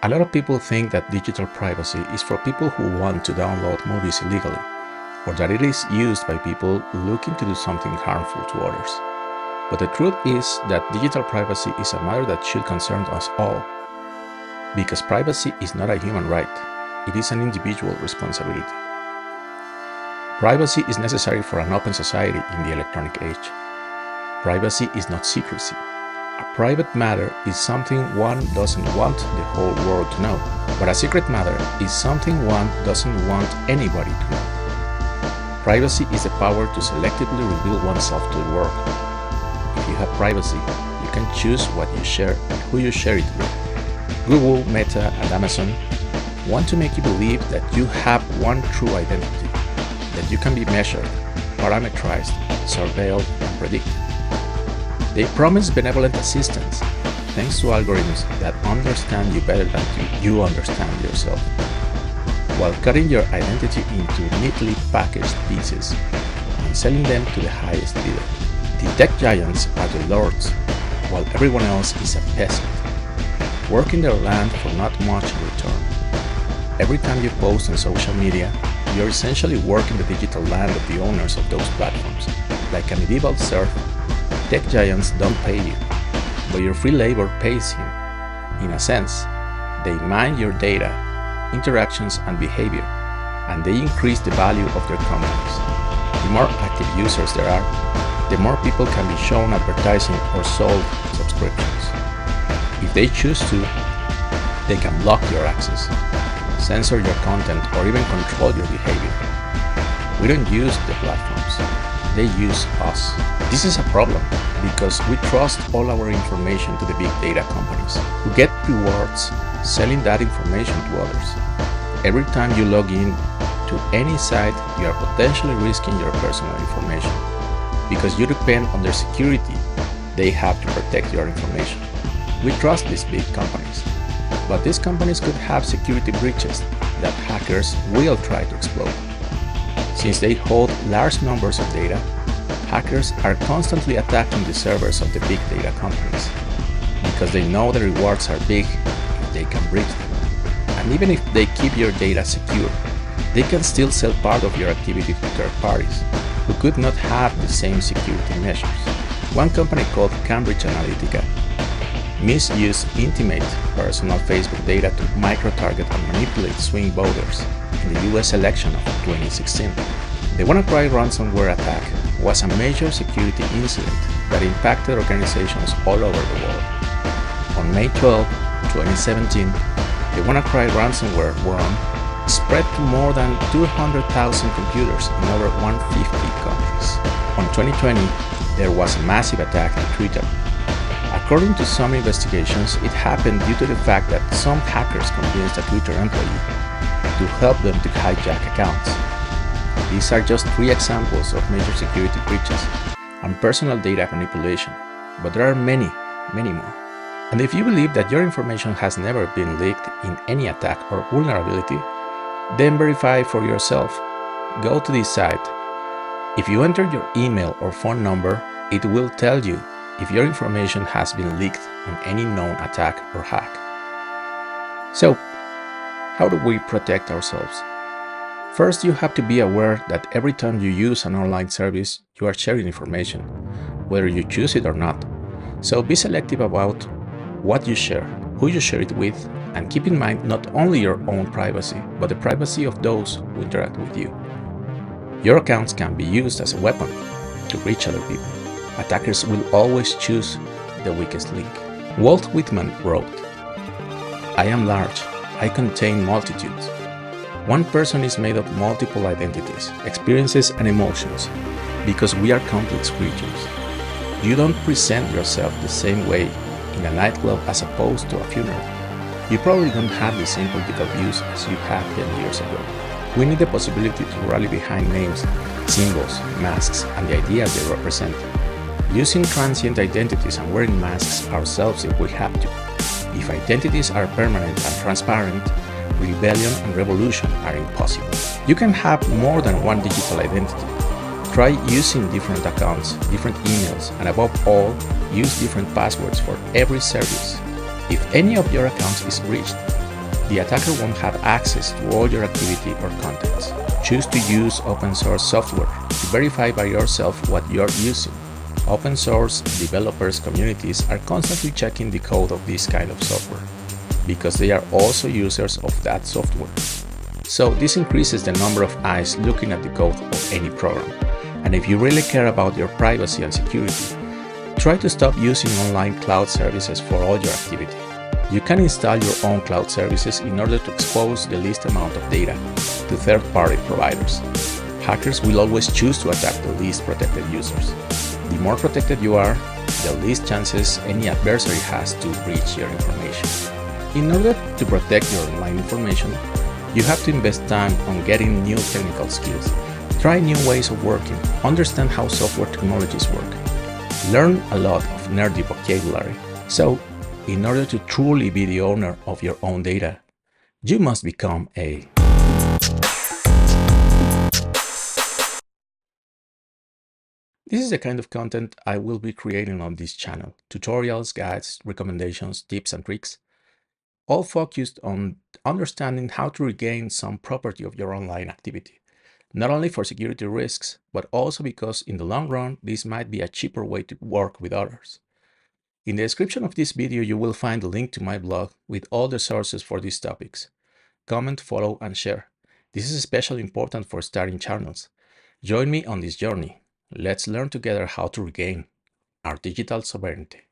A lot of people think that digital privacy is for people who want to download movies illegally, or that it is used by people looking to do something harmful to others. But the truth is that digital privacy is a matter that should concern us all, because privacy is not a human right, it is an individual responsibility. Privacy is necessary for an open society in the electronic age. Privacy is not secrecy. A private matter is something one doesn't want the whole world to know, but a secret matter is something one doesn't want anybody to know. Privacy is the power to selectively reveal oneself to the world. If you have privacy, you can choose what you share and who you share it with. Google, Meta, and Amazon want to make you believe that you have one true identity, that you can be measured, parameterized, surveilled, and predicted. They promise benevolent assistance thanks to algorithms that understand you better than you understand yourself, while cutting your identity into neatly packaged pieces and selling them to the highest bidder. The tech giants are the lords, while everyone else is a peasant, working their land for not much in return. Every time you post on social media, you're essentially working the digital land of the owners of those platforms. Like a medieval serf, tech giants don't pay you, but your free labor pays you. In a sense, they mine your data, interactions, and behavior, and they increase the value of their companies. The more active users there are, the more people can be shown advertising or sold subscriptions. If they choose to, they can block your access, censor your content, or even control your behavior. We don't use the platforms, they use us. This is a problem because we trust all our information to the big data companies who get rewards selling that information to others. Every time you log in to any site, you are potentially risking your personal information because you depend on their security. They have to protect your information. We trust these big companies, but these companies could have security breaches that hackers will try to exploit. Since they hold large numbers of data, hackers are constantly attacking the servers of the big data companies because they know the rewards are big if they can breach them. And even if they keep your data secure, they can still sell part of your activity to third parties who could not have the same security measures. One company called Cambridge Analytica misused intimate personal Facebook data to micro-target and manipulate swing voters in the US election of 2016. The WannaCry ransomware attack was a major security incident that impacted organizations all over the world. On May 12, 2017, the WannaCry ransomware worm spread to more than 200,000 computers in over 150 countries. On 2020, there was a massive attack to Twitter. According to some investigations, it happened due to the fact that some hackers convinced a Twitter employee to help them to hijack accounts. These are just 3 examples of major security breaches and personal data manipulation, but there are many, many more. And if you believe that your information has never been leaked in any attack or vulnerability, then verify for yourself. Go to this site. If you enter your email or phone number, it will tell you if your information has been leaked on any known attack or hack. So, how do we protect ourselves? First, you have to be aware that every time you use an online service, you are sharing information, whether you choose it or not. So be selective about what you share, who you share it with, and keep in mind not only your own privacy, but the privacy of those who interact with you. Your accounts can be used as a weapon to reach other people. Attackers will always choose the weakest link. Walt Whitman wrote, "I am large, I contain multitudes. One person is made of multiple identities, experiences, and emotions, because we are complex creatures. You don't present yourself the same way in a nightclub as opposed to a funeral. You probably don't have the same political views as you had 10 years ago. We need the possibility to rally behind names, symbols, masks, and the ideas they represent. Using transient identities and wearing masks ourselves if we have to. If identities are permanent and transparent, rebellion and revolution are impossible. You can have more than one digital identity. Try using different accounts, different emails, and above all, use different passwords for every service. If any of your accounts is breached, The attacker won't have access to all your activity or contents. Choose to use open source software to verify by yourself what you're using. Open source developers communities are constantly checking the code of this kind of software, because they are also users of that software. So this increases the number of eyes looking at the code of any program. And if you really care about your privacy and security, try to stop using online cloud services for all your activity. You can install your own cloud services in order to expose the least amount of data to third-party providers. Hackers will always choose to attack the least protected users. The more protected you are, the least chances any adversary has to breach your information. In order to protect your online information, you have to invest time on getting new technical skills. Try new ways of working, understand how software technologies work. Learn a lot of nerdy vocabulary. So, in order to truly be the owner of your own data, you must become a This is the kind of content I will be creating on this channel. Tutorials, guides, recommendations, tips and tricks, all focused on understanding how to regain some property of your online activity. Not only for security risks, but also because in the long run, this might be a cheaper way to work with others. In the description of this video, you will find a link to my blog with all the sources for these topics. Comment, follow, and share. This is especially important for starting channels. Join me on this journey. Let's learn together how to regain our digital sovereignty.